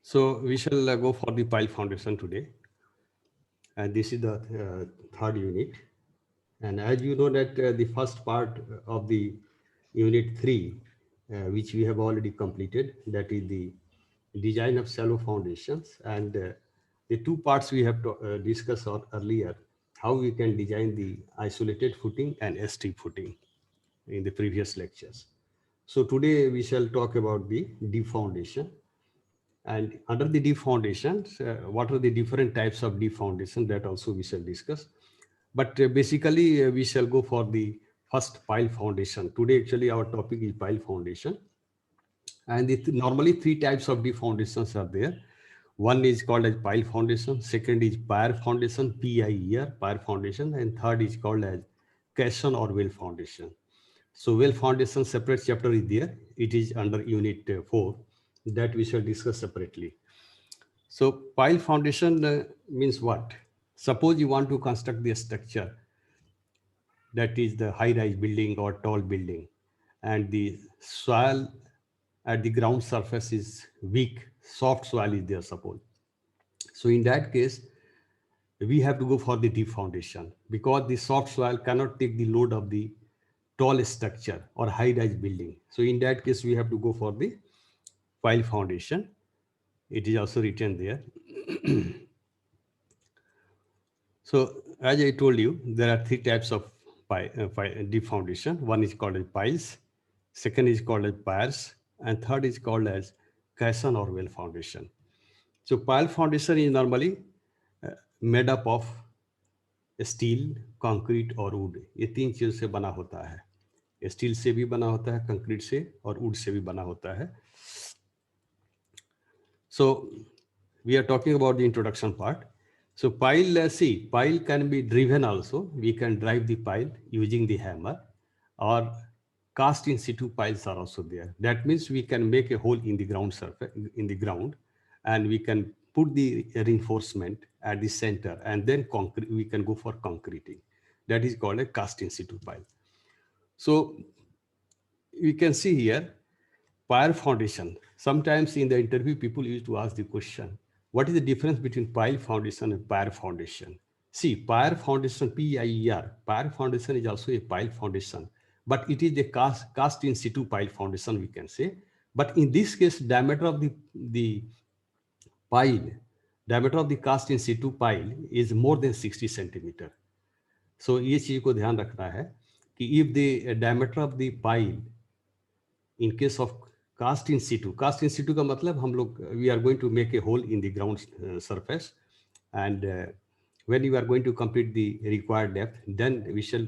So we shall go for the pile foundation today, and this is the third unit. And as you know that the first part of the unit 3, which we have already completed, that is the design of shallow foundations, and the two parts we have to, discussed on earlier, how we can design the isolated footing and steep footing in the previous lectures. So today we shall talk about the deep foundation. And under the deep foundations, what are the different types of deep foundation, that also we shall discuss. But basically, we shall go for the first pile foundation. Today, actually, our topic is pile foundation. And normally 3 types of deep foundations are there. One is called as pile foundation. Second is pier foundation, P-I-E-R, pier foundation. And third is called as caisson or well foundation. So well foundation separate chapter is there. It is under unit 4 that we shall discuss separately. So pile foundation means what? Suppose you want to construct the structure, that is the high-rise building or tall building, and the soil at the ground surface is weak, soft soil is there, suppose. So in that case, we have to go for the deep foundation, because the soft soil cannot take the load of the tall structure or high-rise building. So in that case, we have to go for the pile foundation. It is also written there. So as I told you, there are 3 types of deep foundation. One is called as piles, second is called as piers, and third is called as caisson or well foundation. So pile foundation is normally made up of steel, concrete और would, ये 3 चीजों से बना होता है. Steel से भी बना होता है, कंक्रीट से और वुड से भी बना होता है. So we are talking about the introduction part. So pile, pile can be driven also. We can drive the pile using the hammer, or cast in situ piles are also there. That means we can make a hole in the ground surface, in the ground, and we can put the reinforcement at the center, and then concrete, we can go for concreting. That is called a cast in situ pile. So we can see here, pier foundation. Sometimes in the interview, people used to ask the question, what is the difference between pile foundation and pier foundation? See, pier foundation, P-I-E-R, pier foundation is also a pile foundation, but it is a cast in situ pile foundation, we can say. But in this case, diameter of the pile, diameter of the cast in situ pile is more than 60 centimeter. So ये चीज को ध्यान रखना है कि if the diameter of the pile in case of cast in situ का मतलब हम लोग we are going to make a hole in the ground surface, and when you are going to complete the required depth, then we shall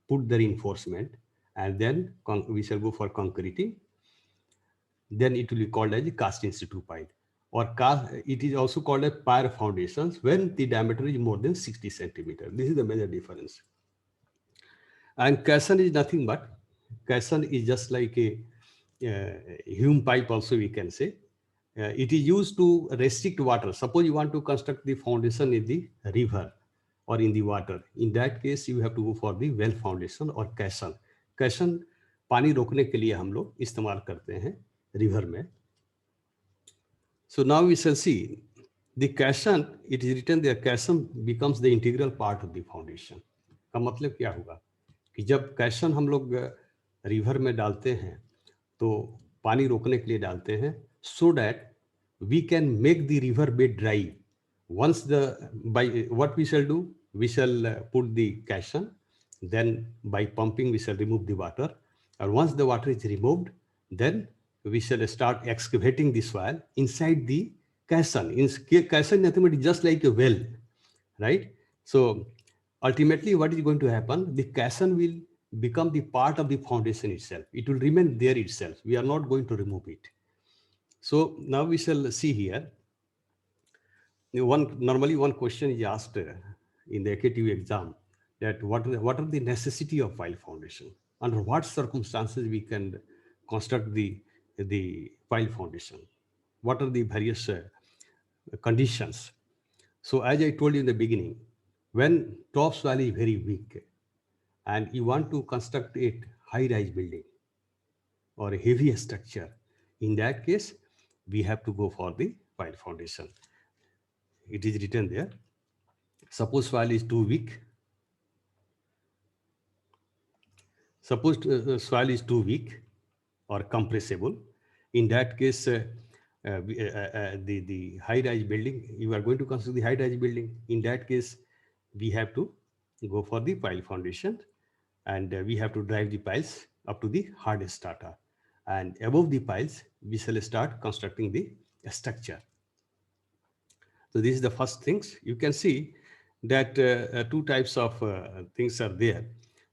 put the reinforcement, and then we shall go for concreting. Then it will be called as the cast in situ pile, or it is also called a pier foundations when the diameter is more than 60 centimeter. This is the major difference. And caisson is nothing but, caisson is just like a hume pipe also, we can say. It is used to restrict water. Suppose you want to construct the foundation in the river or in the water. In that case, you have to go for the well foundation or caisson. Caisson पानी रोकने के लिए हम लोग इस्तेमाल करते हैं river में. So now we shall see the caisson. It is written there, caisson becomes the integral part of the foundation. का मतलब क्या होगा कि जब caisson हम लोग river में डालते हैं तो पानी रोकने के लिए डालते हैं, so that we can make the river bed dry. Once by what we shall do, we shall put the caisson, then by pumping we shall remove the water, and once the water is removed, then we shall start excavating the soil inside the caisson. Caisson nothing but just like a well, right? So ultimately what is going to happen, the caisson will become the part of the foundation itself. It will remain there itself. We are not going to remove it. So now we shall see here. Normally one question is asked in the AKTV exam, that what are the necessity of pile foundation? Under what circumstances we can construct the pile foundation? What are the various conditions? So as I told you in the beginning, when topsoil is very weak and you want to construct it high-rise building or a heavy structure. In that case, we have to go for the pile foundation. It is written there. Suppose soil is too weak. Suppose soil is too weak or compressible. In that case, the high-rise building, you are going to construct the high-rise building. In that case, we have to go for the pile foundation, and we have to drive the piles up to the hard strata. And above the piles, we shall start constructing the structure. So this is the first things. You can see that two types of things are there.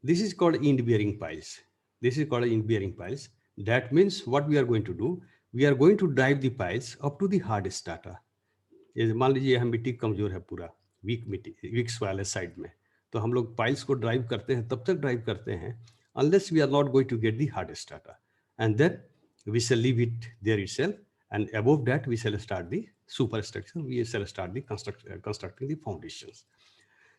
This is called end-bearing piles. This is called end-bearing piles. That means what we are going to do, we are going to drive the piles up to the hard strata. ये मान लीजिए यहाँ मिट्टी कमजोर है, पूरा week मिट्टी, week soil है साइड में, तो हम लोग पाइल्स को ड्राइव करते हैं, तब तक ड्राइव करते हैं unless we are not going to get the hard strata, and then we shall leave it there itself, and above that we shall start the superstructure, we shall start the constructing the foundations.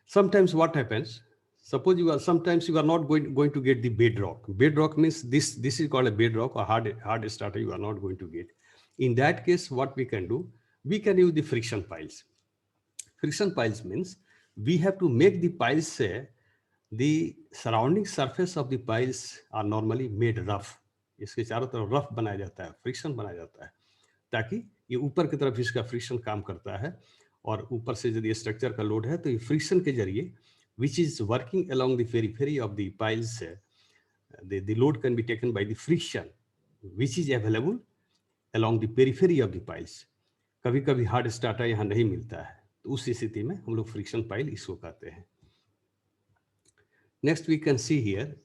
Sometimes what happens, suppose you are, sometimes you are not going to get the bedrock. Bedrock means this is called a bedrock, or hard strata you are not going to get. In that case, what we can do, we can use the friction piles. Friction piles means we have to make the piles, the surrounding surface of the piles are normally made rough. इसके चारों तरफ rough बनाया जाता है, friction बनाया जाता है, ताकि ये ऊपर की तरफ इसका फ्रिक्शन काम करता है, और ऊपर से यदि स्ट्रक्चर का लोड है तो ये फ्रिक्शन के जरिए, which is working along the periphery of the piles, the load can be taken by the friction which is available along the periphery of the piles. कभी कभी हार्ड स्टार्टा यहाँ नहीं मिलता है, तो उस स्थिति में हम लोग फ्रिक्शन पाइल इसको कहते हैं. Next we can see here,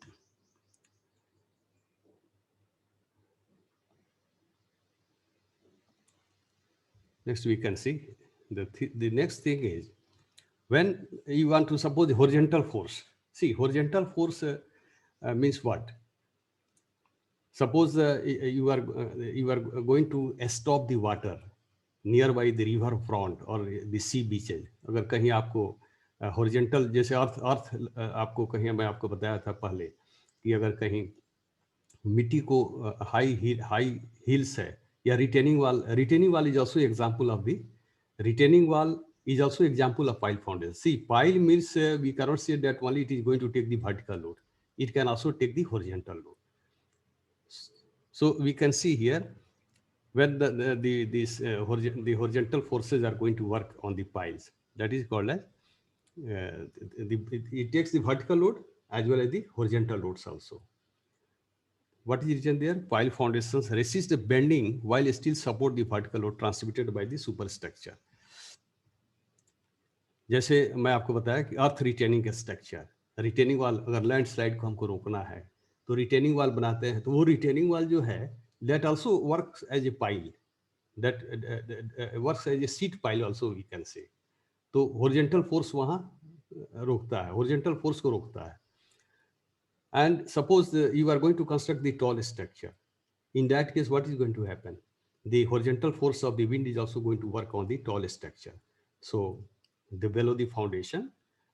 next we can see the next thing is, when you want to suppose the horizontal force. See, horizontal force means what? Suppose you are going to stop the water nearby the river front or the sea beaches. अगर कहीं आपको horizontal, जैसे अर्थ आपको कहीं, मैं आपको बताया था पहले कि अगर कहीं मिट्टी को हाई हिल्स है, या retaining wall is also example of the retaining wall is also example of pile foundation. See, pile means we cannot say that only it is going to take the vertical load, it can also take the horizontal load. So we can see here, when the horizontal forces are going to work on the piles, that is called as it takes the vertical load as well as the horizontal loads also. What is written there? Pile foundations resist the bending while still support the vertical load transmitted by the superstructure. जैसे मैं आपको बताया कि अर्थ retaining structure, retaining wall, अगर landslide को हमको रोकना है तो रिटेनिंग वॉल बनाते हैं, तो वो रिटेनिंग वॉल जो है, that also works as a pile, that works as a sheet pile also we can say. तो हॉरिजॉन्टल फोर्स वहाँ रोकता है, हॉरिजॉन्टल फोर्स को रोकता है. And suppose you are going to construct the tall structure. In that case, what is going to happen? The horizontal force of the wind is also going to work on the tall structure. So the below the foundation,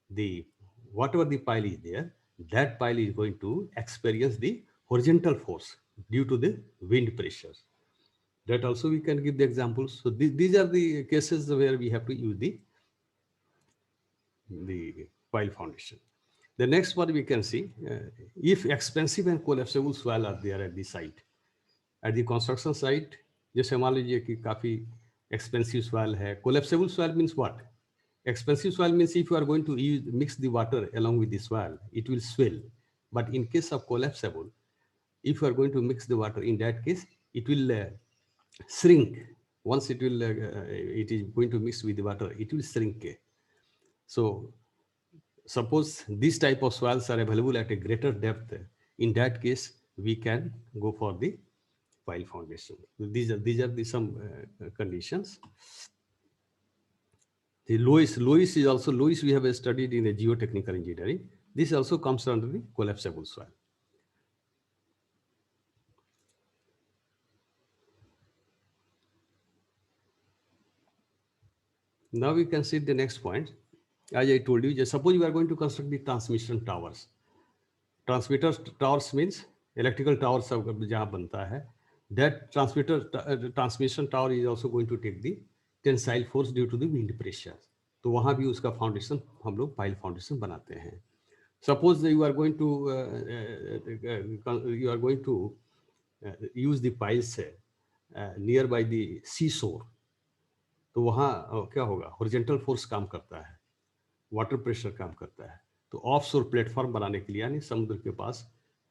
the whatever the pile is there, that pile is going to experience the horizontal force due to the wind pressures. That also we can give the examples. So these are the cases where we have to use the pile foundation. The next one we can see, if expensive and collapsible soil are there at the site, at the construction site, जैसे मान लीजिए कि काफी expensive soil है. Collapsible soil means what? Expensive soil means if you are going to mix the water along with the soil, it will swell. But in case of collapsible, if you are going to mix the water, in that case, it will shrink. Once it is going to mix with the water, it will shrink. So suppose these type of soils are available at a greater depth, in that case we can go for the pile foundation. These are some conditions. The Lewis is also, Lewis we have studied in the geotechnical engineering. This also comes under the collapsible soil. Now we can see the next point. As I told you, just suppose you are going to construct the transmission towers. Transmitter towers means electrical tower सब जहाँ बनता है, that transmission tower is also going to take the tensile force due to the wind pressure. तो वहाँ भी उसका foundation हम लोग पाइल फाउंडेशन बनाते हैं। Suppose you are going to use the piles near by the sea shore, तो वहाँ क्या होगा, हॉरिजॉन्टल फोर्स काम करता है, वाटर प्रेशर काम करता है। तो ऑफ शोर प्लेटफॉर्म बनाने के लिए, यानी समुद्र के पास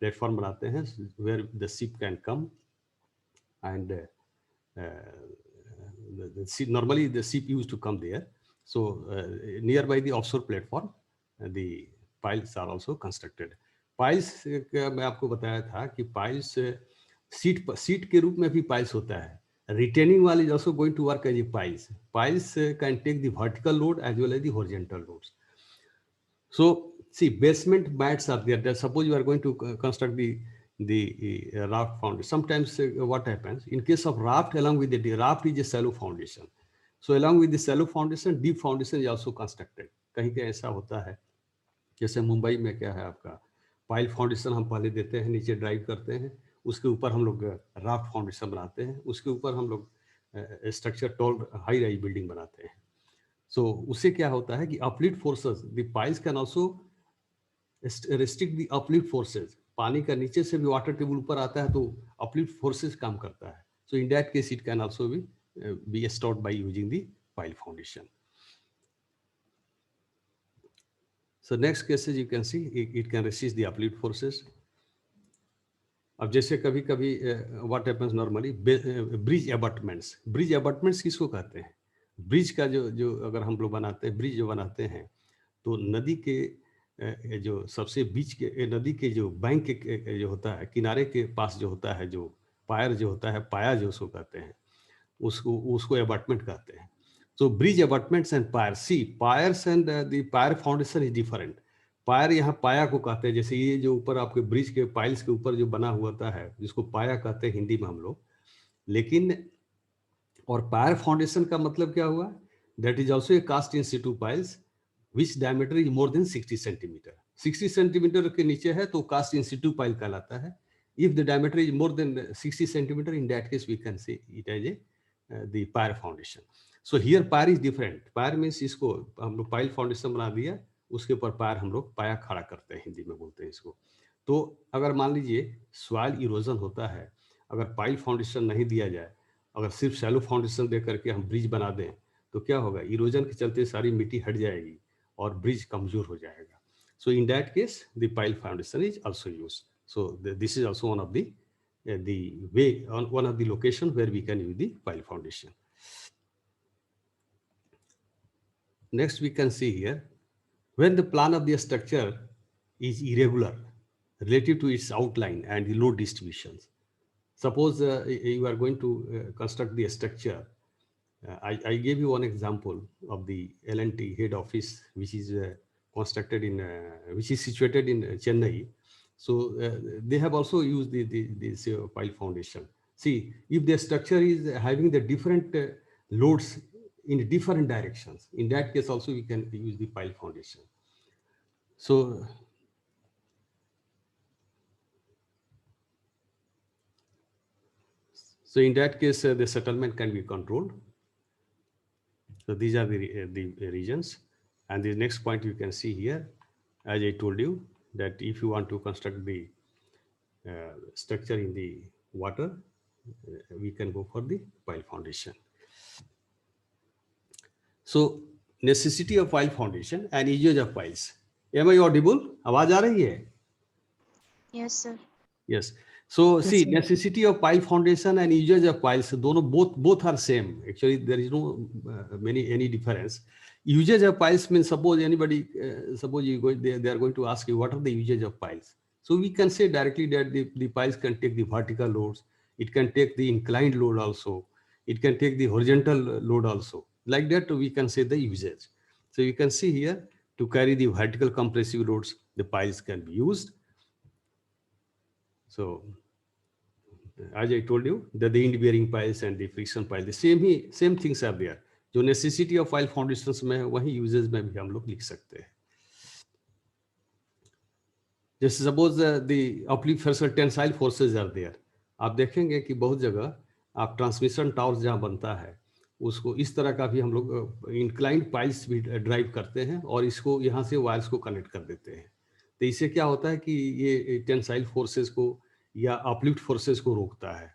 प्लेटफॉर्म बनाते हैं where the ship can come and normally the ship used to come there. So nearby the offshore platform the piles are also constructed. piles मैं आपको बताया था कि piles सीट के रूप में भी piles होता है. Retaining wall is also going to work as a piles. Piles can take the vertical load as well as the horizontal loads. So see, basement mats are there. That suppose you are going to construct the raft foundation. Sometimes what happens in case of raft, along with the raft is a shallow foundation. So along with the shallow foundation, deep foundation is also constructed. कहीं के ऐसा होता है, जैसे मुंबई में क्या है आपका, पाइल फाउंडेशन हम पहले देते हैं, नीचे ड्राइव करते हैं, उसके ऊपर हम लोग राफ्ट फाउंडेशन बनाते हैं, उसके ऊपर हम लोग structure tall high rise building बनाते हैं। सो उससे क्या होता है कि uplift forces, the piles can also restrict the uplift forces. पानी का नीचे से भी वाटर टेबल ऊपर आता है तो अपलिफ्ट फोर्सेस काम करता है। So in that case it can also be stored by using the pile foundation. So next cases you can see it can resist the uplift forces. अब जैसे कभी कभी what happens normally, bridge abutments, bridge abutments किसको कहते हैं? Bridge का जो अगर हम लोग बनाते हैं, ब्रिज जो बनाते हैं, तो नदी के जो सबसे बीच के, नदी के जो बैंक के जो होता है, किनारे के पास जो होता है, जो पायर जो होता है, पाया जो उसको कहते हैं, उसको अबटमेंट कहते हैं। So bridge abutments and piers. See, piers and the pier foundation is different. Pier यहाँ पाया को कहते हैं, जैसे ये जो ऊपर आपके ब्रिज के पाइल्स के ऊपर जो बना हुआ है, जिसको पाया कहते हैं हिंदी में हम लोग। लेकिन और पायर फाउंडेशन का मतलब क्या हुआ? That is also a cast in situ piles which diameter is more than 60 centimetre. 60 centimetre के नीचे है तो कास्ट इन सिटू पाइल कहलाता है। If the diameter is more than 60 centimetre, in that case we can say it as a the pier foundation. So here pier is different. Pier means इसको हम लोग pile foundation बना दिया, उसके ऊपर pier हम लोग पाया खड़ा करते हैं, हिंदी में बोलते हैं इसको। तो अगर मान लीजिए सॉइल इरोजन होता है, अगर पाइल फाउंडेशन नहीं दिया जाए, अगर सिर्फ शैलो फाउंडेशन दे करके हम ब्रिज बना दें, तो क्या होगा, इरोजन के चलते सारी मिट्टी हट जाएगी और ब्रिज कमजोर हो जाएगा। So in that case the pile foundation is also use. So this is also one of the way, on one of the location where we can use the pile foundation. Next we can see here, when the plan of the structure is irregular relative to its outline and the load distributions. Suppose you are going to construct the structure. I gave you one example of the L&T head office, which is constructed in, which is situated in Chennai. So they have also used this pile foundation. See, if the structure is having the different loads in different directions, in that case also we can use the pile foundation. So in that case, the settlement can be controlled. So these are the regions. And the next point you can see here, as I told you, that if you want to construct the structure in the water, we can go for the pile foundation. So necessity of pile foundation and usage of piles. Am I audible? आवाज आ रही है? Yes, sir. Yes. So see, necessity of pile foundation and usage of piles, दोनों both are same. Actually, there is no any difference. Usage of piles means, suppose anybody, suppose you go, they are going to ask you what are the usage of piles. So we can say directly that the piles can take the vertical loads. It can take the inclined load also. It can take the horizontal load also. Like that, we can say the usage. So you can see here, to carry the vertical compressive loads, the piles can be used. So as I told you, that the end bearing piles and the friction pile, the same things are there. जो necessity of pile foundations में है, वही uses में भी हम लोग लिख सकते हैं. जैसे suppose the uplift tensile forces are there, आप देखेंगे कि बहुत जगह आप ट्रांसमिशन टावर्स जहाँ बनता है उसको इस तरह का भी हम लोग इंक्लाइंड पाइल्स भी ड्राइव करते हैं और इसको यहाँ से वायर्स को कनेक्ट कर देते हैं। तो इससे क्या होता है कि ये टेंसाइल फोर्सेस को या अपलिफ्ट फोर्सेस को रोकता है।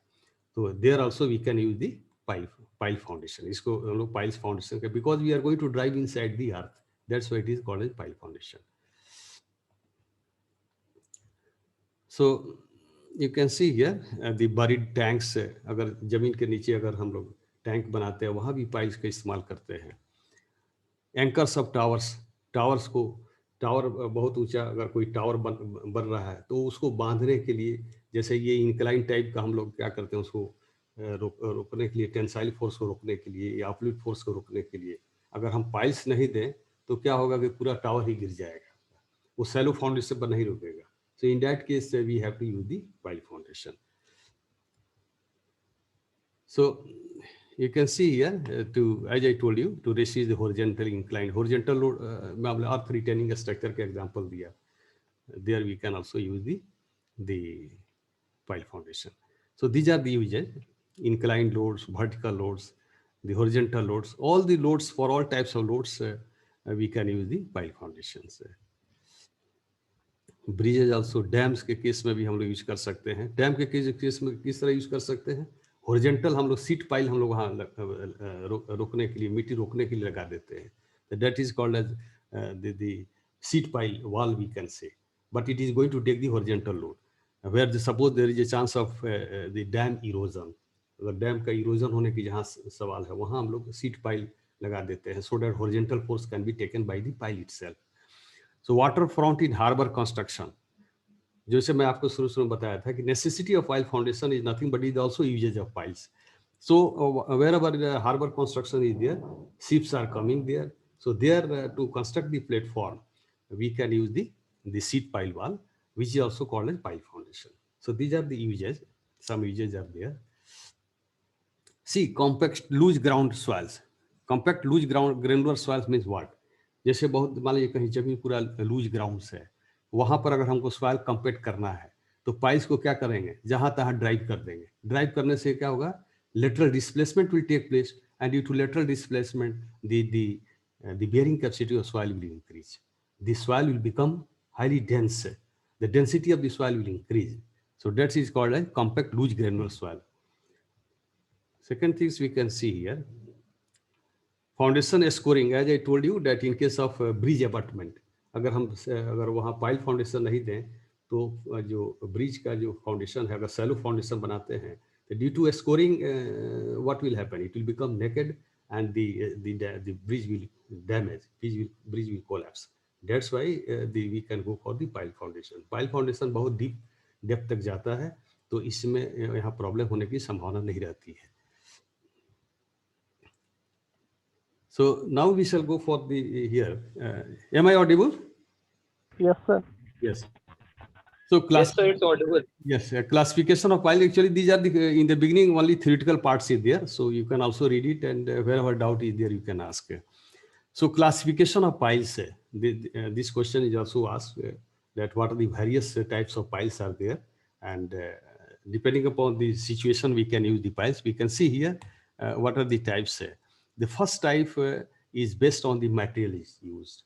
तो there also we can use the pile pile foundation, इसको हम लोग पाइल्स फाउंडेशन का, because we are going to drive inside the earth, that's why it is called as pile foundation. So you can see here the buried tanks, अगर जमीन के नीचे अगर हम लोग टैंक बनाते हैं वहाँ भी पाइल्स का इस्तेमाल करते हैं। एंकर्स ऑफ टावर्स, टावर्स को, टावर बहुत ऊंचा अगर कोई टावर बन रहा है तो उसको बांधने के लिए, जैसे ये इंक्लाइन टाइप का हम लोग क्या करते हैं उसको रोकने के लिए, टेंसाइल फोर्स को रोकने के लिए या अपलिफ्ट फोर्स को रोकने के लिए अगर हम पाइल्स नहीं दें तो क्या होगा कि पूरा टावर ही गिर जाएगा, वो सैलो फाउंडेशन पर नहीं रुकेगा। So in that case, we have to use the pile foundation. So you can see here, as I told you, to resist the horizontal inclined, horizontal load, मैं earth retaining structure के example दिया. There we can also use the pile foundation. So these are the uses: inclined loads, vertical loads, the horizontal loads. All the loads, for all types of loads, we can use the pile foundations. Bridges also, dams के case में भी हम लोग use कर सकते हैं। Dam के case में किस तरह यूज कर सकते हैं? हॉरिजेंटल हम लोग सीट पाइल हम लोग वहाँ रोकने के लिए, मिट्टी रोकने के लिए लगा देते हैं। That is called as the sheet pile wall we can say, but it is going to take the horizontal load where suppose there is a chance of the dam erosion. अगर डैम का erosion होने की जहाँ सवाल है वहाँ हम लोग सीट पाइल लगा देते हैं, so that horizontal force can be taken by the pile itself. So water front in harbour construction, जैसे मैं आपको शुरू में बताया था कि necessity of pile foundation is nothing but is also uses of piles. So wherever harbor construction is there, ships are coming there, so there to construct the platform we can use the seat pile wall, which is also called as pile foundation. So these are the uses, some uses are there. See, compact loose ground soils, compact loose ground granular soils means what? जैसे बहुत मान लीजिए कहीं जमीन पूरा loose grounds है, वहां पर अगर हमको सॉइल कम्पैक्ट करना है तो पाइल्स को क्या करेंगे, जहां तहां ड्राइव कर देंगे। ड्राइव करने से क्या होगा, lateral displacement will take place and due to lateral displacement the bearing capacity of soil will increase, the soil will become highly dense, the density of the soil will increase, so that is called a compact loose granular soil. Second things we can see here, foundation scoring, as I told you that in case of bridge abutment, अगर वहाँ pile foundation नहीं दें तो जो bridge का जो foundation है, अगर सैलो फाउंडेशन बनाते हैं तो due to scouring what will happen, it will become naked and the bridge will damage, bridge will collapse. That's why we can go for the pile foundation. Pile foundation बहुत deep depth तक जाता है तो इसमें यहाँ problem होने की संभावना नहीं रहती है। So now we shall go for the here. Am I audible? Yes, sir. Yes. So Yes, sir, it's audible. Yes, classification of pile. Actually, these are the in the beginning only theoretical parts is there. So you can also read it, and wherever doubt is there, you can ask. So classification of piles. This question is also asked that what are the various types of piles are there, and depending upon the situation, we can use the piles. We can see here what are the types. The first type is based on the material is used.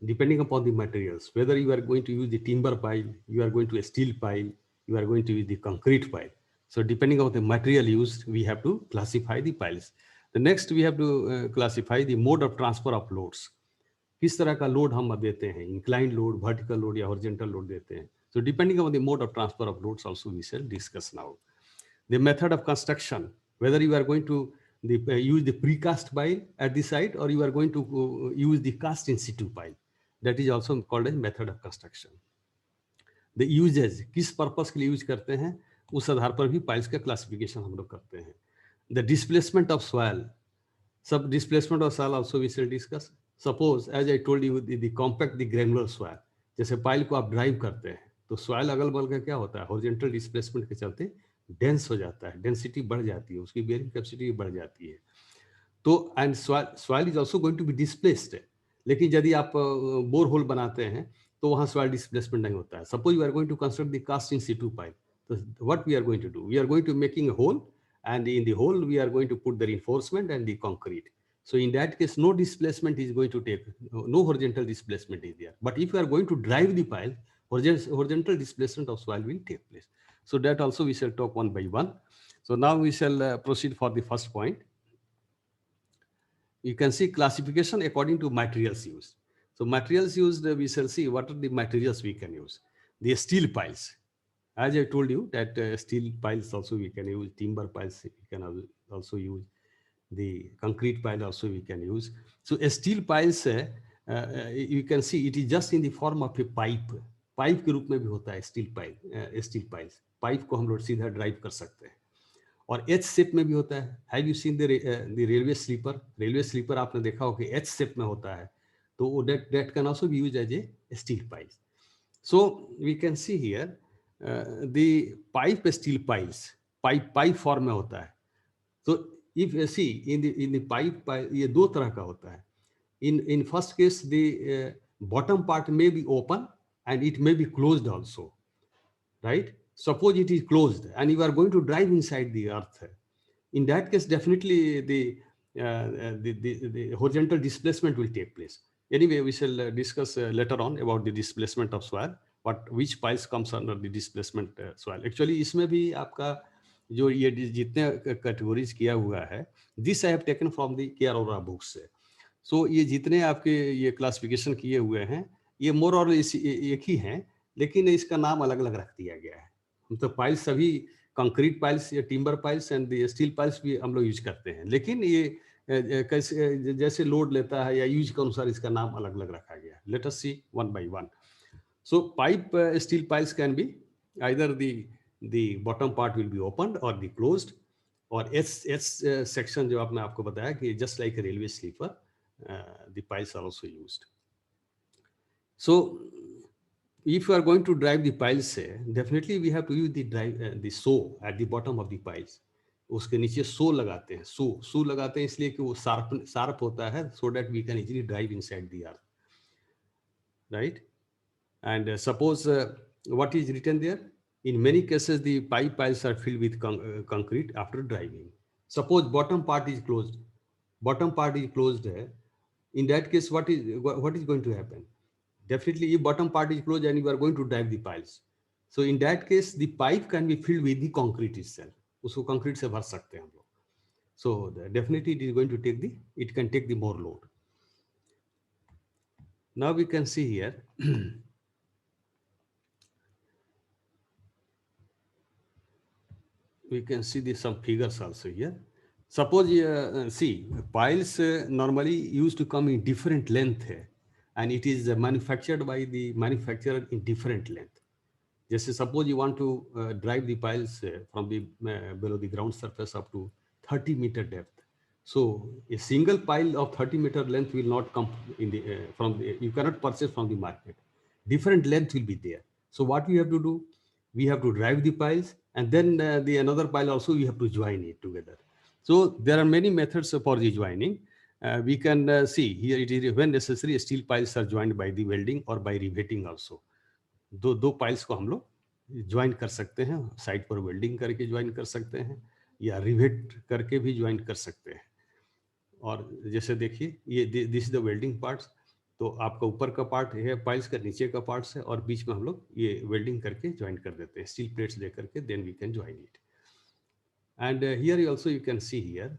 Depending upon the materials, whether you are going to use the timber pile, you are going to a steel pile, you are going to use the concrete pile. So depending on the material used, we have to classify the piles. The next we have to classify the mode of transfer of loads. किस तरह का load हम देते हैं, inclined load, vertical load या horizontal load देते हैं. So depending on the mode of transfer of loads also we shall discuss now. The method of construction, whether you are going to use the precast pile at the site or you are going to use the cast in situ pile, that is also called as method of construction. The uses, किस purpose के लिए use करते हैं, उस आधार पर भी piles का classification हम लोग करते हैं. The displacement of soil, सब displacement of soil also we shall discuss. Suppose as I told you the compact the granular soil, जैसे पाइल को आप ड्राइव करते हैं तो सॉइल अगल बगल का क्या होता है, हॉरिजॉन्टल डिस्प्लेसमेंट के चलते डेंस हो जाता है, डेंसिटी बढ़ जाती है, उसकी बेयरिंग कैपेसिटी बढ़ जाती है. तो and soil is also going to be displaced. लेकिन यदि आप बोर होल बनाते हैं तो वहाँ सॉइल डिस्प्लेसमेंट नहीं होता है. Suppose we are going to construct the cast in situ pile, तो what we are going to do, we are going to making a hole, and in the hole we are going to put the reinforcement and the concrete. So in that case, no displacement is going to take, no horizontal displacement is there. But if you are going to drive the pile, horizontal displacement of soil will take place. So that also we shall talk one by one. So now we shall proceed for the first point. You can see classification according to materials used. So materials used, we shall see what are the materials we can use. The steel piles. As I told you that steel piles also we can use, timber piles we can also use, the concrete pile also we can use. So a steel piles, you can see it is just in the form of a pipe. Pipe के रूप में भी होता है steel pile, steel piles. Pipe को हम लोग सीधा ड्राइव कर सकते हैं. और एच शेप में भी होता है. Have you seen the railway sleeper? Railway sleeper आपने देखा हो कि एच शेप में होता है, तो that can also be used as a steel pile. So we can see here the pipe steel piles, pipe form में होता है. तो if you see in the pipe, ये दो तरह का होता है. in first case the bottom part may be open and it may be closed also, right? Suppose it is closed and you are going to drive inside the earth. In that case, definitely the horizontal displacement will take place. Anyway, we shall discuss later on about the displacement of soil, which piles comes under the displacement soil. Actually, इसमें भी आपका जो ये जितने categories किया हुआ है, this I have taken from the Kiarora books. So ये जितने आपके ये क्लासिफिकेशन किए हुए हैं, ये मोर और एक ही हैं, लेकिन इसका नाम अलग अलग रख दिया गया है. हम तो पाइल्स सभी कंक्रीट पाइल्स या timber piles and steel piles भी हम लोग यूज करते हैं, लेकिन ये कैसे जैसे लोड लेता है या यूज के अनुसार इसका नाम अलग अलग रखा गया है. Let us see one by one. So pipe steel piles can be either the bottom part will be open और द क्लोज्ड, और एच सेक्शन जो आपने आपको बताया कि just like railway sleeper, the piles are also used. So if you are going to drive the piles, definitely we have to use the saw at the bottom of the piles. उसके नीचे सो लगाते हैं, सो लगाते हैं इसलिए कि वो sharp होता है, so that we can easily drive inside the earth, right? And suppose what is written there, in many cases the pipe piles are filled with concrete after driving. Suppose bottom part is closed है. In that case, what is going to happen? Definitely, if bottom part is closed and you are going to drive the piles, so in that case, the pipe can be filled with the concrete itself. उसको concrete से भर सकते हैं हम लोग. So definitely, it is going to it can take the more load. Now we can see here. We can see some figures also here. Suppose see, piles normally used to come in different length, and it is manufactured by the manufacturer in different length. Just suppose you want to drive the piles from the below the ground surface up to 30 meter depth. So a single pile of 30 meter length will not come in the you cannot purchase from the market. Different length will be there. So what we have to do? We have to drive the piles, and then the another pile also we have to join it together. So there are many methods for the joining. We can see here it is when necessary steel piles are joined by the welding or by riveting also. दो piles को हम लोग join कर सकते हैं, side पर welding करके join कर सकते हैं या रिवेट करके भी ज्वाइन कर सकते हैं. और जैसे देखिए ये this is the welding parts, तो आपका ऊपर का पार्ट है पाइल्स का, नीचे का पार्ट्स है, और बीच में हम लोग ये वेल्डिंग करके ज्वाइन कर देते हैं स्टील प्लेट्स दे करके, then we can join it. And here also you can see here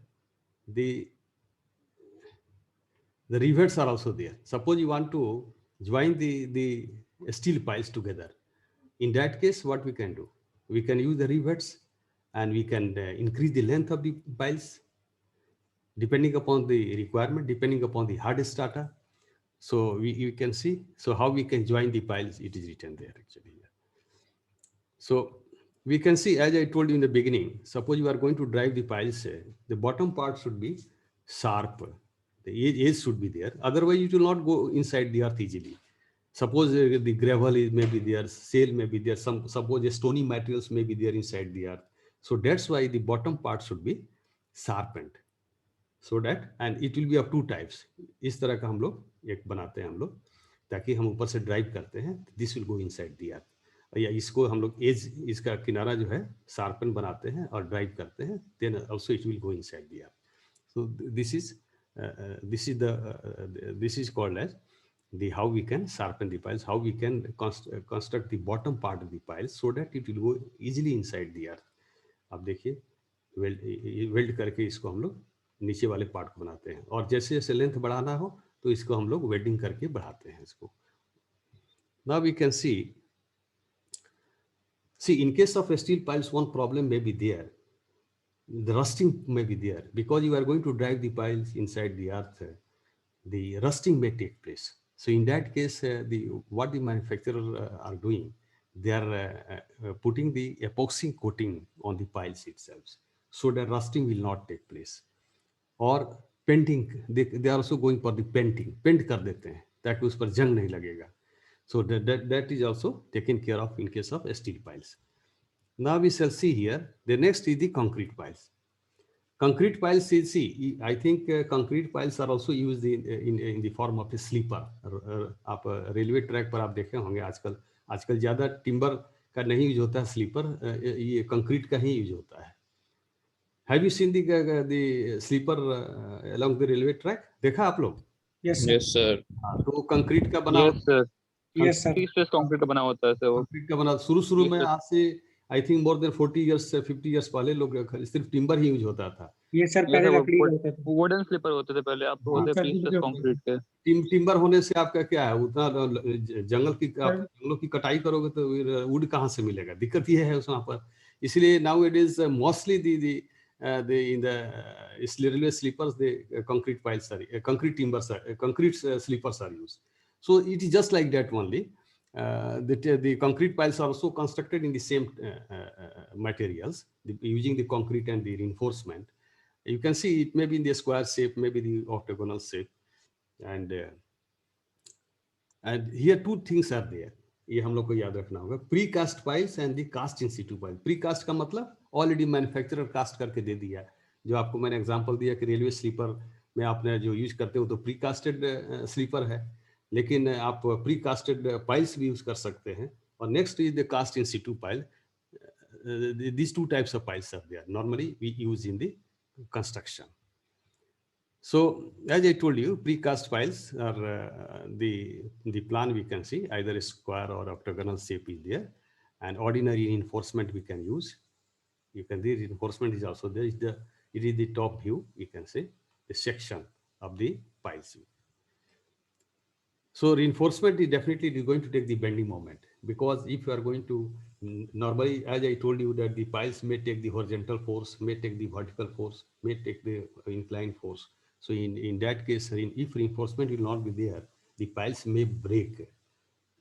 the rivets are also there. Suppose you want to join the steel piles together. In that case, what we can do? We can use the rivets and we can increase the length of the piles depending upon the requirement, depending upon the hard strata. So you can see, so how we can join the piles, it is written there actually. So we can see, as I told you in the beginning, suppose you are going to drive the piles, the bottom part should be sharp. The edge should be there. Otherwise, it will not go inside the earth easily. Suppose the gravel may be there, shale may be there, suppose stony materials may be there inside the earth. So that's why the bottom part should be sharpened. So that, and it will be of two types. इस तरह का हम लोग एक बनाते हैं हम लोग, ताकि हम ऊपर से ड्राइव करते हैं, this will go inside the अर्थ। या इसको हम लोग एज, इसका किनारा जो है शार्पन बनाते हैं और ड्राइव करते हैं, then also it will go inside the earth. So this is called as the how we can sharpen the piles, how we can construct the bottom part of the piles so that it will go easily inside the earth. अब देखिए weld करके इसको हम लोग नीचे वाले part को बनाते हैं, और जैसे जैसे लेंथ बढ़ाना हो तो इसको हम लोग वेल्डिंग करके बढ़ाते हैं इसको। Now we can see in case of steel piles, one problem may be there. The rusting may be there because you are going to drive the piles inside the earth. The rusting may take place. So in that case, what the manufacturer are doing, they are putting the epoxy coating on the piles itself, so that rusting will not take place. Or painting, they are also going for the painting. Paint कर देते हैं ताकि उस पर जंग नहीं लगेगा. So that is also taken care of in case of steel piles. Now we shall see here, the next is the concrete piles. Concrete piles, see, I think concrete piles are also used in the form of a sleeper. आप railway track पर आप देखे होंगे आजकल ज़्यादा timber का नहीं use होता है, स्लीपर ये कंक्रीट का ही यूज होता है। Have you seen the sleeper along the railway track? देखा आप लोग? Yes, Yes, sir. तो कंक्रीट का बना, Yes, sir. yes, sir. Piece concrete का बना होता है सर वो। कंक्रीट का बना शुरू में, आज से I think more than 40 years 50 years पहले लोग सिर्फ टिम्बर ही यूज होता था। ये सर पहले लकड़ी का होता था। वुडन स्लीपर होते थे पहले, अब तो होते पीसेस कंक्रीट के। टिम्बर होने से आपका क्या है, उतना जंगलों की कटाई करोगे तो वुड कहाँ से मिलेगा, दिक्कत ये है वहाँ पर। इसलिए now it is mostly in the railway sleepers, the concrete piles are concrete timbers are concrete sleepers are used. So it is just like that only. The concrete piles are also constructed in the same materials, using the concrete and the reinforcement. You can see it may be in the square shape, maybe the octagonal shape, and here two things are there. ये हम लोग को याद रखना होगा, precast piles and the cast in situ pile. Precast का मतलब already manufacturer cast करके दे दिया है। जो आपको मैंने एग्जांपल दिया कि रेलवे स्लीपर में आपने जो यूज करते हो तो प्री कास्टेड स्लीपर है, लेकिन आप प्री कास्टेड पाइल्स भी यूज कर सकते हैं। और next is the cast in situ pile. these two types of piles are there. Normally we use in the construction. So as I told you, precast piles are the plan we can see, either a square or octagonal shape is there, and ordinary reinforcement we can use. You can see reinforcement is also there. It is the top view, you can say, the section of the piles. So reinforcement is definitely going to take the bending moment, because if you are going to, normally, as I told you, that the piles may take the horizontal force, may take the vertical force, may take the inclined force. So in that case, if reinforcement will not be there, the piles may break.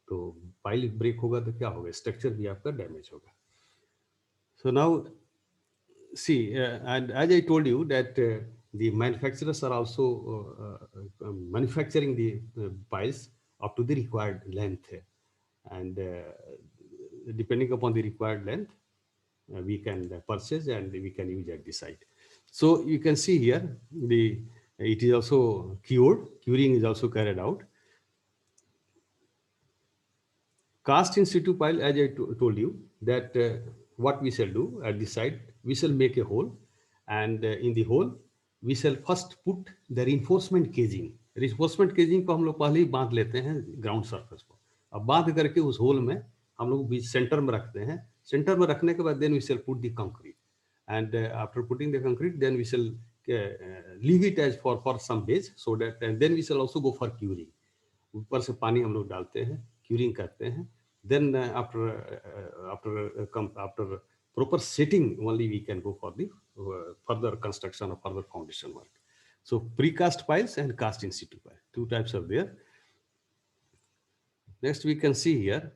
So pile break होगा तो क्या होगा? Structure भी आपका damage होगा. So now, see, and as I told you that the manufacturers are also manufacturing the piles up to the required length, and depending upon the required length, we can purchase and we can use at the site. So you can see here, it is also cured. Curing is also carried out. Cast in situ pile, as I told you, that what we shall do at the site, we shall make a hole, and in the hole we shall first put the reinforcement casing. Reinforcement casing को हम लोग पहले ही बांध लेते हैं ground surface पर. अब बांध करके उस होल में हम लोग बीच सेंटर में रखते हैं. सेंटर में रखने के बाद then we shall put the concrete, and after putting the concrete, then we shall leave it as for some days, so that, and then we shall also go for curing. ऊपर से पानी हम लोग डालते हैं, curing करते हैं. Then after proper setting, only we can go for the further construction or further foundation work. So precast piles and cast in situ pile, two types are there. Next we can see here,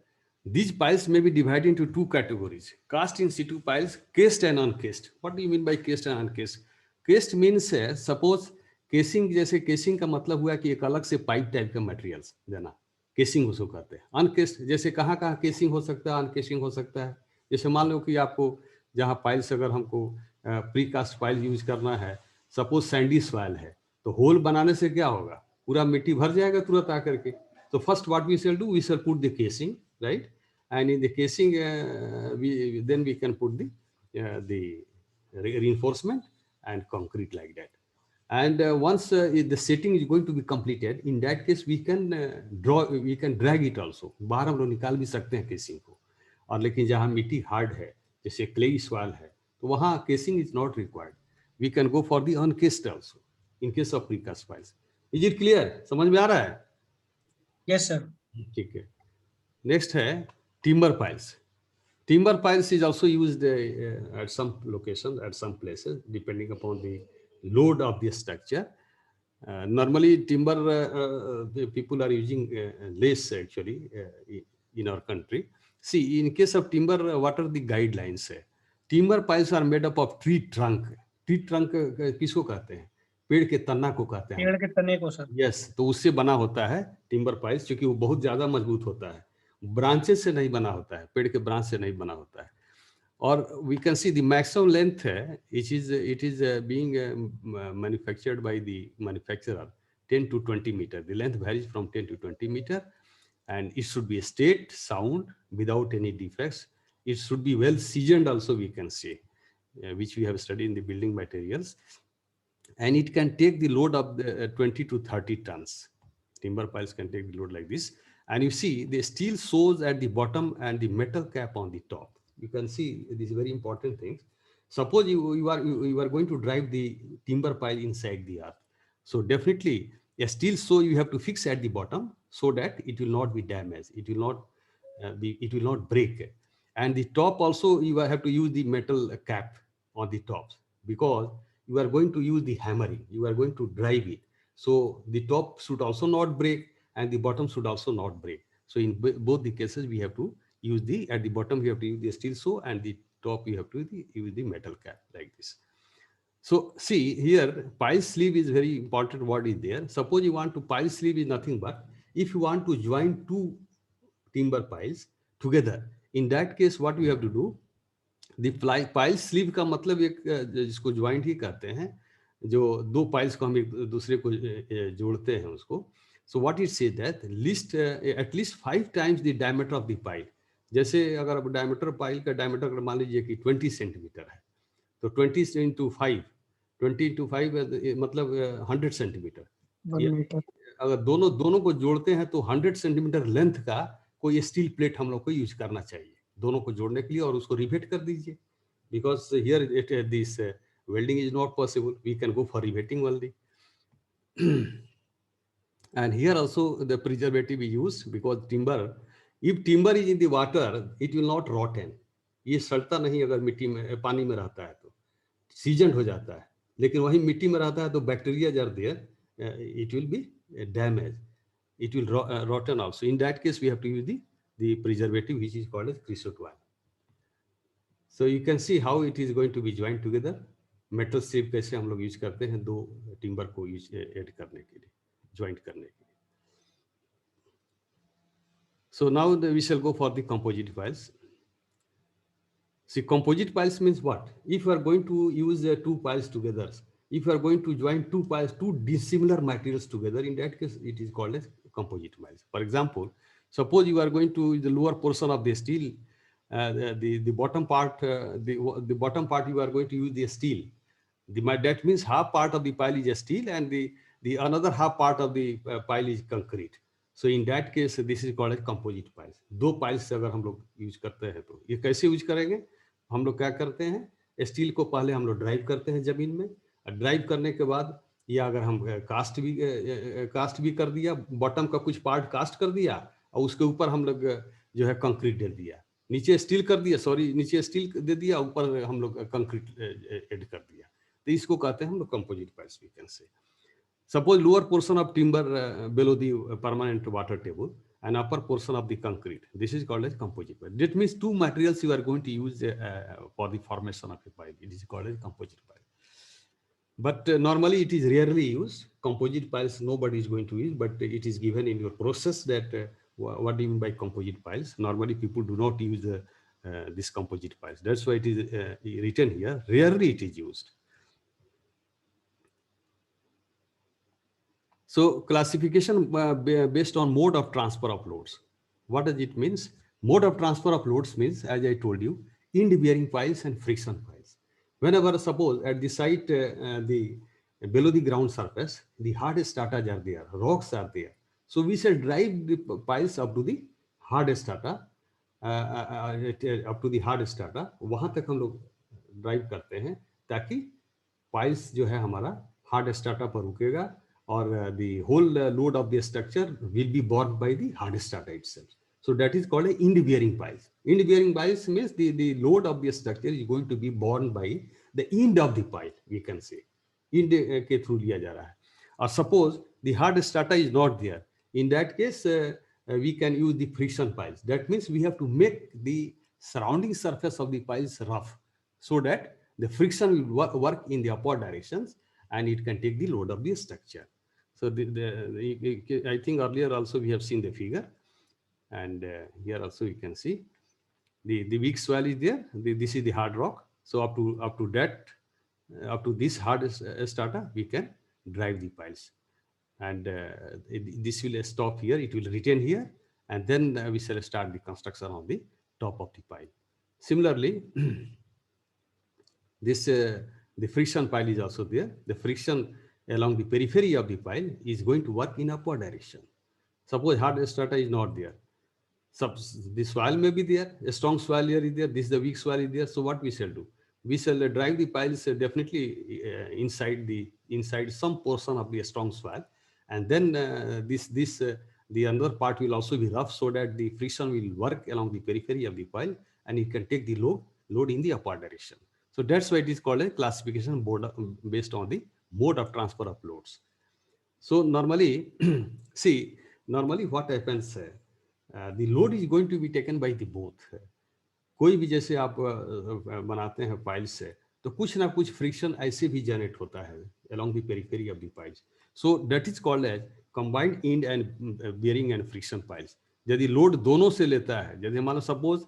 these piles may be divided into two categories: cast in situ piles, cased and uncased. What do you mean by cased and uncased? Cased means suppose casing, जैसे casing का मतलब हुआ कि एक अलग से pipe type का materials देना, केसिंग उसको कहते हैं. अनकेस्ड जैसे कहाँ कहाँ केसिंग हो सकता है, अनकेसिंग हो सकता है. जैसे मान लो कि आपको जहाँ पाइल्स, अगर हमको प्रीकास्ट पाइल यूज करना है, सपोज सैंडी सॉइल है, तो होल बनाने से क्या होगा, पूरा मिट्टी भर जाएगा तुरंत आकर के. So first what we shall do, we shall put the casing, right? And in the casing, then we can put the reinforcement and concrete like that. And once the setting is going to be completed, in that case we can we can drag it also. बाहर हम लोग निकाल भी सकते हैं casing को. और लेकिन जहाँ मिट्टी हार्ड है, जैसे क्ले सॉइल है, तो वहाँ casing is not required. We can go for the uncased also in case of precast piles. Is it clear? समझ में आ रहा है? Yes, sir. ठीक है. नेक्स्ट है timber piles. Timber piles is also used at some locations, at some places, depending upon the load of the structure. Normally, timber the people are using less actually in our country. See, in case of timber, what are the guidelines? Timber piles are made up of tree trunk. Tree trunk किसको कहते हैं? पेड़ के तना को कहते हैं. पेड़ के तने को सर. यस, तो उससे बना होता है टिम्बर पाइल्स, क्योंकि वो बहुत ज्यादा मजबूत होता है. ब्रांचेस से नहीं बना होता है, पेड़ के ब्रांच से नहीं बना होता है. और we can see the maximum length है, it is being manufactured by the manufacturer 10 to 20 meter. The length varies from 10 to 20 meter, and it should be straight, sound, without any defects. It should be well seasoned also, we can say, which we have studied in the building materials. And it can take the load of the 20 to 30 tons. Timber piles can take the load like this. And you see the steel shows at the bottom and the metal cap on the top. You can see these very important things. Suppose you are going to drive the timber pile inside the earth. So definitely a steel show you have to fix at the bottom so that it will not be damaged. It will not break. And the top also you have to use the metal cap on the tops, because you are going to use the hammering. You are going to drive it. So the top should also not break, and the bottom should also not break. So in both the cases, we have to use at the bottom, we have to use the steel show, and the top, you have to use the metal cap like this. So see here, pile sleeve is very important word is there. Suppose you want to, pile sleeve is nothing but, if you want to join two timber piles together, in that case, what we have to do, the pile sleeve का मतलब एक जिसको joint ही कहते हैं, जो दो piles को हम एक दूसरे को जोड़ते हैं उसको. So what it says that at least 5 times the diameter of the pile. जैसे अगर अब डायमीटर पाइल का डायमीटर अगर मान लीजिए कि 20 सेंटीमीटर है, तो 20 into 5 मतलब 100 सेंटीमीटर. अगर दोनों को जोड़ते हैं तो 100 सेंटीमीटर लेंथ का कोई स्टील प्लेट हम लोग को यूज करना चाहिए दोनों को जोड़ने के लिए, और उसको रिवेट कर दीजिए. Because here this welding is not possible, we can go for riveting only. And here also the preservative is used, because if timber is in the water, it will not rotten. ये सड़ता नहीं, अगर मिट्टी में पानी में रहता है तो सीजन हो जाता है. लेकिन वही मिट्टी में रहता है तो bacteria are there, it will be damaged, it will rotten also. In that case we have to use the preservative, which is called as creosote oil. So you can see how it is going to be joined together. Metal strip कैसे हम लोग use करते हैं दो timber को add करने के लिए, ज्वाइंट करने के लिए. So now we shall go for the composite piles. See, composite piles means what? If you are going to use two piles together, if you are going to join two piles, two dissimilar materials together, in that case it is called as composite piles. For example, suppose you are going to the lower portion of the steel, the bottom part, the bottom part you are going to use the steel. That means half part of the pile is steel, and the another half part of the pile is concrete. So in that case, this is called as composite piles. दो piles अगर हम लोग use करते हैं तो ये कैसे use करेंगे? हम लोग क्या करते हैं, स्टील को पहले हम लोग ड्राइव करते हैं जमीन में. ड्राइव करने के बाद, या अगर हम कास्ट भी कर दिया, बॉटम का कुछ पार्ट कास्ट कर दिया, और उसके ऊपर हम लोग जो है कंक्रीट डाल दिया. नीचे स्टील कर दिया, नीचे स्टील दे दिया, ऊपर हम लोग कंक्रीट ऐड कर दिया. तो इसको कहते हैं हम लोग composite piles, we can say. Suppose lower portion of timber below the permanent water table, and upper portion of the concrete. This is called as composite pile. That means two materials you are going to use for the formation of a pile. It is called as composite pile. But normally it is rarely used. Composite piles nobody is going to use, but it is given in your process that what do you mean by composite piles. Normally people do not use this composite piles. That's why it is written here. Rarely it is used. So classification based on mode of transfer of loads. What does it means? Mode of transfer of loads means, as I told you, end bearing piles and friction piles. Whenever suppose at the site, the below the ground surface, the hard strata are there, rocks are there. So we shall drive the piles up to the hard strata, up to the hard strata. वहां तक हम लोग drive करते हैं ताकि piles जो है हमारा हार्ड स्ट्राटा पर रुकेगा और the whole load of the structure will be borne by the hard strata itself. So that is called a end bearing piles. End bearing piles means the load of the structure is going to be borne by the end of the pile, we can say. End के through लिया जा रहा है. Or suppose the hard strata is not there. In that case, we can use the friction piles. That means we have to make the surrounding surface of the piles rough so that the friction will work in the upward directions and it can take the load of the structure. So I think earlier also we have seen the figure, and here also you can see the weak swell is there. This is the hard rock. So up to that, up to this hard strata, we can drive the piles, and this will stop here. It will retain here, and then we shall start the construction on the top of the pile. Similarly, this the friction pile is also there. The friction along the periphery of the pile is going to work in upward direction. Suppose hard strata is not there. The swell may be there, a strong swell here is there, this is the weak swell is there. So what we shall do? We shall drive the piles definitely inside some portion of the strong swell, and then the another part will also be rough so that the friction will work along the periphery of the pile and it can take the load in the upward direction. So that's why it is called a classification board based on the mode of transfer of loads. So normally, see, normally what happens, the load is going to be taken by the both. कोई भी जैसे आप बनाते हैं piles से तो कुछ ना कुछ फ्रिक्शन ऐसे भी जनरेट होता है along the periphery of the piles. So that is called as combined end and bearing and friction piles. यदि लोड दोनों से लेता है, यदि मान लो suppose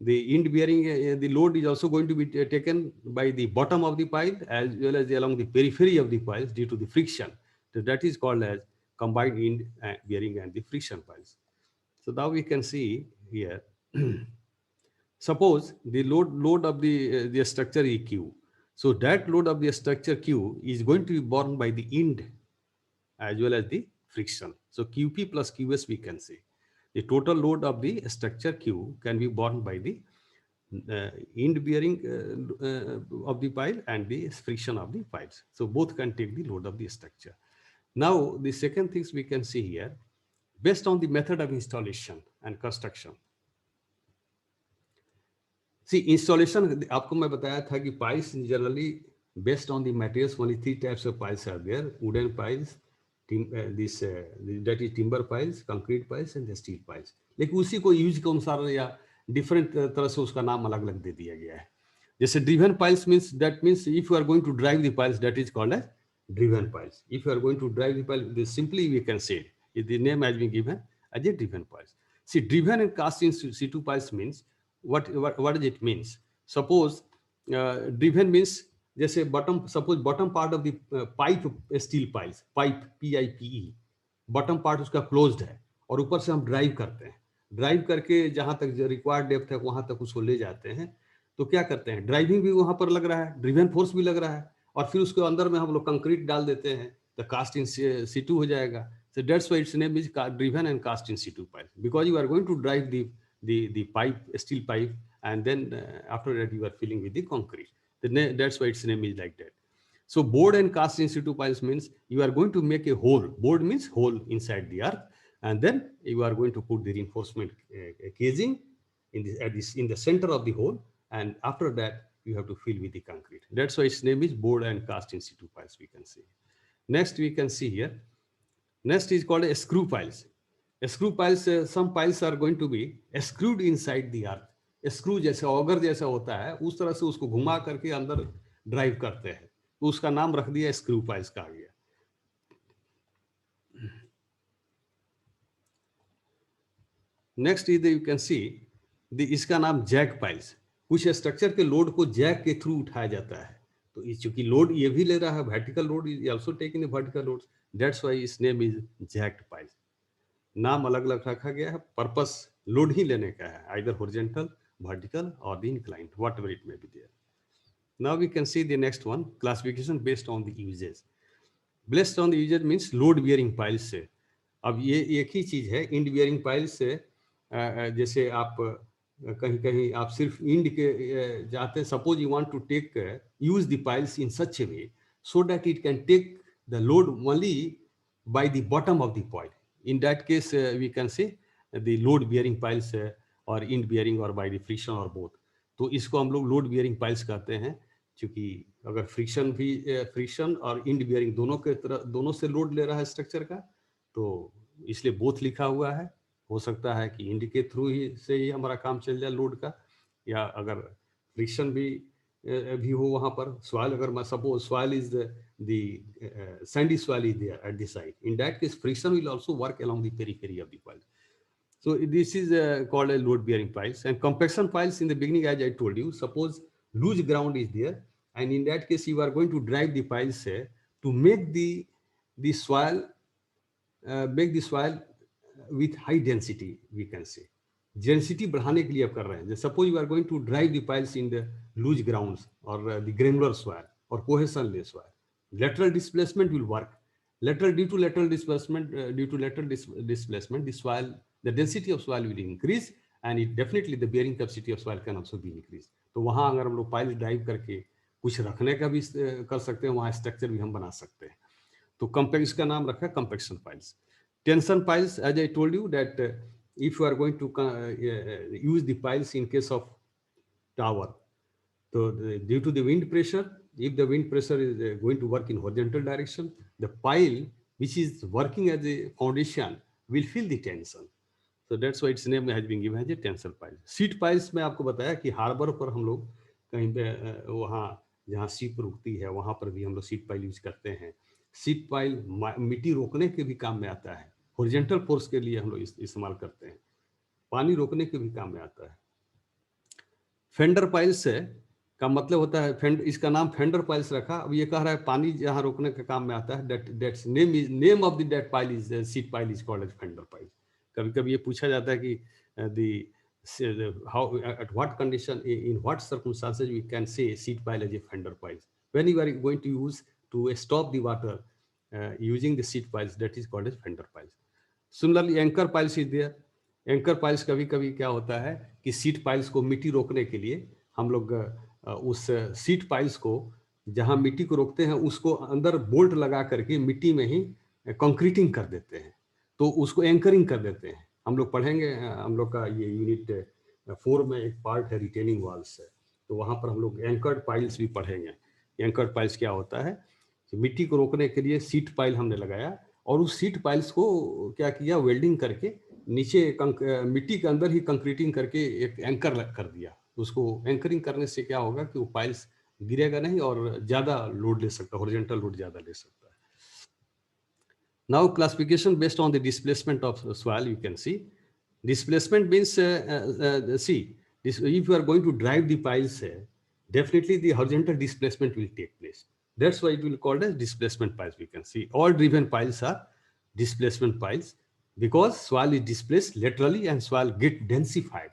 the end bearing, the load is also going to be taken by the bottom of the pile as well as along the periphery of the piles due to the friction. So that is called as combined end bearing and the friction piles. So now we can see here. Suppose the load of the structure is Q. So that load of the structure Q is going to be borne by the end as well as the friction. So QP plus QS we can say. The total load of the structure Q can be borne by the end bearing of the pile and the friction of the piles. So both can take the load of the structure. Now the second things we can see here, based on the method of installation and construction. See, installation, आपको मैं बताया था कि piles generally based on the materials, only 3 types of piles are there: wooden piles, that is timber piles, concrete piles and the steel piles. लेकिन उसी को use के अनुसार या डिफरेंट तरह से उसका नाम अलग अलग दे दिया गया है. जैसे driven piles means, that means if you are going to drive the piles, that is called as driven piles. If you are going to drive the piles, simply we can say it, the name has been given as a driven piles. See, driven and cast in situ piles means what does it means? Suppose driven means जैसे bottom part of the pipe steel piles, pipe PIPE, bottom part उसका closed है और ऊपर से हम drive करते हैं. Drive करके जहां तक रिक्वायर्ड डेप्थ है वहां तक उसको ले जाते हैं. तो क्या करते हैं, ड्राइविंग भी वहां पर लग रहा है, ड्रिवन फोर्स भी लग रहा है, और फिर उसके अंदर में हम लोग कंक्रीट डाल देते हैं तो कास्ट इन सिटू हो जाएगा. So that's why its name is driven and cast in situ piles, because you are going to drive the pipe, steel pipe, and then after that you are filling with the concrete. That's why its name is like that. So board and cast in situ piles means you are going to make a hole. Board means hole inside the earth, and then you are going to put the reinforcement casing in the center of the hole, and after that you have to fill with the concrete. That's why its name is board and cast in situ piles, we can say. Next we can see here. Next is called a screw piles. Screw piles, some piles are going to be screwed inside the earth. Screw जैसे auger जैसा होता है उस तरह से उसको घुमा करके अंदर ड्राइव करते हैं, तो उसका नाम रख दिया स्क्रू पाइल्स का आ गया. नेक्स्ट इज यू कैन सी इसका नाम जैक पाइल्स. कुछ स्ट्रक्चर के लोड को जैक के थ्रू उठाया जाता है, तो चूंकि लोड ये भी ले रहा है, vertical load is also taking the vertical loads, that's why इस नेम इज जैक्ड पाइल्स। नाम अलग अलग रखा गया है, पर्पस लोड ही लेने का है, आइदर हॉरिजॉन्टल, वर्टिकल और the inclined, whatever it may be there. Now we can see the next one, classification based on the usages. Based on the usages means load bearing piles से। अब ये एक ही चीज है, इंड बियरिंग पाइल्स से जैसे आप कहीं कहीं आप सिर्फ इंड के जाते हैं, suppose you want to take use the piles in such a way so that it can take the load only by the bottom of the pile. In that case, we can say the load bearing piles or end bearing or by the friction or both. तो इसको हम लोग load bearing piles कहते हैं, क्योंकि अगर friction भी friction और इंड बियरिंग दोनों के तरह दोनों से लोड ले रहा है स्ट्रक्चर का, तो इसलिए बोथ लिखा हुआ है। हो सकता है कि इंड के थ्रू ही से ही हमारा काम चल जाए लोड का, या अगर फ्रिक्शन भी हो वहां पर। सॉइल अगर suppose soil is the sandy soil is there at the side, in that case friction will also work along the periphery of the pile. So this is called a load bearing piles. And compaction piles, in the beginning as I told you, suppose loose ground is there, and in that case you are going to drive the piles to make the soil with high density, we can say density बढ़ाने के लिए आप कर रहे हैं। Suppose you are going to drive the piles in the loose grounds और the granular soil और cohesionless soil, lateral displacement will work. Due to lateral displacement, the soil, the density of soil will increase, and it definitely the bearing capacity of soil can also be increased. तो वहाँ अगर हम लोग pile drive करके कुछ रखने का भी कर सकते हैं, वहाँ स्ट्रक्चर भी हम बना सकते हैं। तो कम्पैक्ट, इसका नाम रखा है compaction piles. Tension piles, as I told you that if you are going to use the piles in case of tower, so due to the wind pressure, if the wind pressure is going to work in horizontal direction, the pile which is working as a foundation will feel the tension. So that's why its name has been given as a tensile pile. Seat piles में आपको बताया कि harbour पर हम लोग कहीं पे वहाँ जहाँ शिप रुकती है वहाँ पर भी हम लोग सीट पाइल यूज करते हैं। सीट पाइल मिट्टी रोकने के भी काम में आता है, हॉरिजॉन्टल फोर्स के लिए हम लोग इस्तेमाल करते हैं, पानी रोकने के भी काम में आता है। फेंडर पाइल्स का मतलब होता है, इसका नाम फेंडर पाइल्स रखा। अब ये कह रहा है पानी जहाँ रोकने के काम में आता है, that's name of the that pile is sheet pile is called as fender pile. कभी कभी ये पूछा जाता है कि how at what condition, in what circumstances we can say seat pile as a fender piles. When you are going to use to stop the water using the seat piles, that is called as fender piles. Similarly, anchor piles is there. Anchor piles कभी कभी क्या होता है कि seat piles को मिट्टी रोकने के लिए हम लोग उस सीट पाइल्स को जहां मिट्टी को रोकते हैं उसको अंदर बोल्ट लगा करके मिट्टी में ही कंक्रीटिंग कर देते हैं, तो उसको एंकरिंग कर देते हैं। हम लोग पढ़ेंगे, हम लोग का ये यूनिट 4 में एक पार्ट है रिटेनिंग वॉल्स है, तो वहां पर हम लोग एंकर्ड पाइल्स भी पढ़ेंगे। एंकर्ड पाइल्स क्या होता है, मिट्टी को रोकने के लिए सीट पाइल हमने लगाया और उस सीट पाइल्स को क्या किया, वेल्डिंग करके नीचे मिट्टी के अंदर ही कंक्रीटिंग करके एक एंकर कर दिया। उसको एंकरिंग करने से क्या होगा कि वो पाइल्स गिरेगा नहीं और ज्यादा लोड ले सकता, हॉरिजॉन्टल लोड ज्यादा ले सकता है। Now classification based on the displacement of soil, you can see displacement means see if you are going to drive the piles definitely the horizontal displacement will take place. That's why it will called as displacement piles. We can see all driven piles are displacement piles because soil is displaced laterally and soil get densified.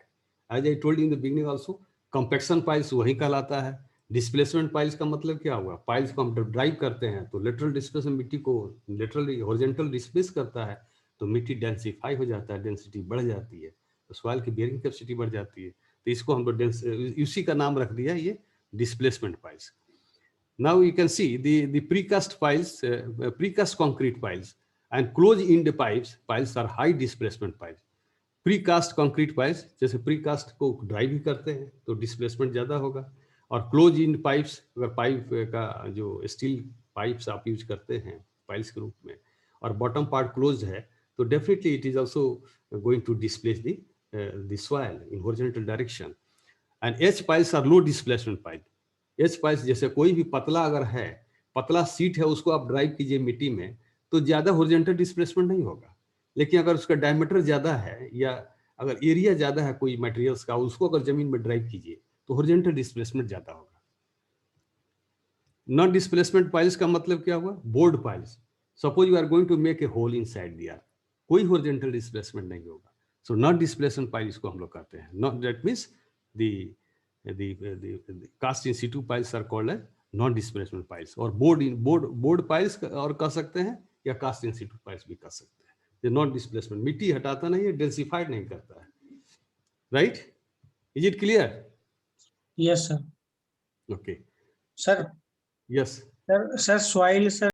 As I told you in the beginning also, compaction piles वही कहलाता है। Displacement piles का मतलब क्या हुआ, piles को हम drive करते हैं तो लेटरल डिस्प्लेसमेंट मिट्टी को लेटरली हॉरिजॉन्टल डिस्प्लेस करता है, तो मिट्टी डेंसिफाई हो जाता है, डेंसिटी बढ़ जाती है, तो सॉइल की बेयरिंग कैपेसिटी बढ़ जाती है, तो इसको हम लोग उसी का नाम रख दिया ये displacement piles. Now you can see the precast piles, precast concrete piles and closed end piles are high displacement piles. Precast concrete piles, जैसे प्रीकास्ट को ड्राइव ही करते हैं तो डिस्प्लेसमेंट ज्यादा होगा, और क्लोज इंड पाइप्स, अगर पाइप का जो स्टील पाइप्स आप यूज करते हैं पाइल्स के रूप में और बॉटम पार्ट क्लोज है, तो definitely it is also going to displace the soil in horizontal direction. And H piles are low displacement pile. H piles जैसे कोई भी पतला अगर है, पतला सीट है, उसको आप ड्राइव कीजिए मिट्टी में तो ज्यादा होरिजेंटल डिस्प्लेसमेंट नहीं होगा, लेकिन अगर उसका डायमीटर ज्यादा है या अगर एरिया ज्यादा है कोई मटेरियल्स का, उसको अगर जमीन में ड्राइव कीजिए तो होरिजेंटल डिस्प्लेसमेंट ज्यादा होगा। नॉन डिस्प्लेसमेंट पाइल्स का मतलब क्या हुआ, bored piles. Suppose you are going to make a hole inside the earth, कोई हॉरिजॉन्टल डिस्प्लेसमेंट नहीं होगा, सो नॉन डिस्प्लेसमेंट पाइल इसको हम लोग कहते हैं। Not that means the cast in situ piles are called as non displacement piles, और board piles और कह सकते हैं या cast in situ piles भी कह सकते हैं। ये नॉन डिस्प्लेसमेंट, मिट्टी हटाता नहीं है, डेंसिफाइड नहीं करता है, right? Is it clear? Yes, sir. Okay, Sir, yes sir, soil, sir,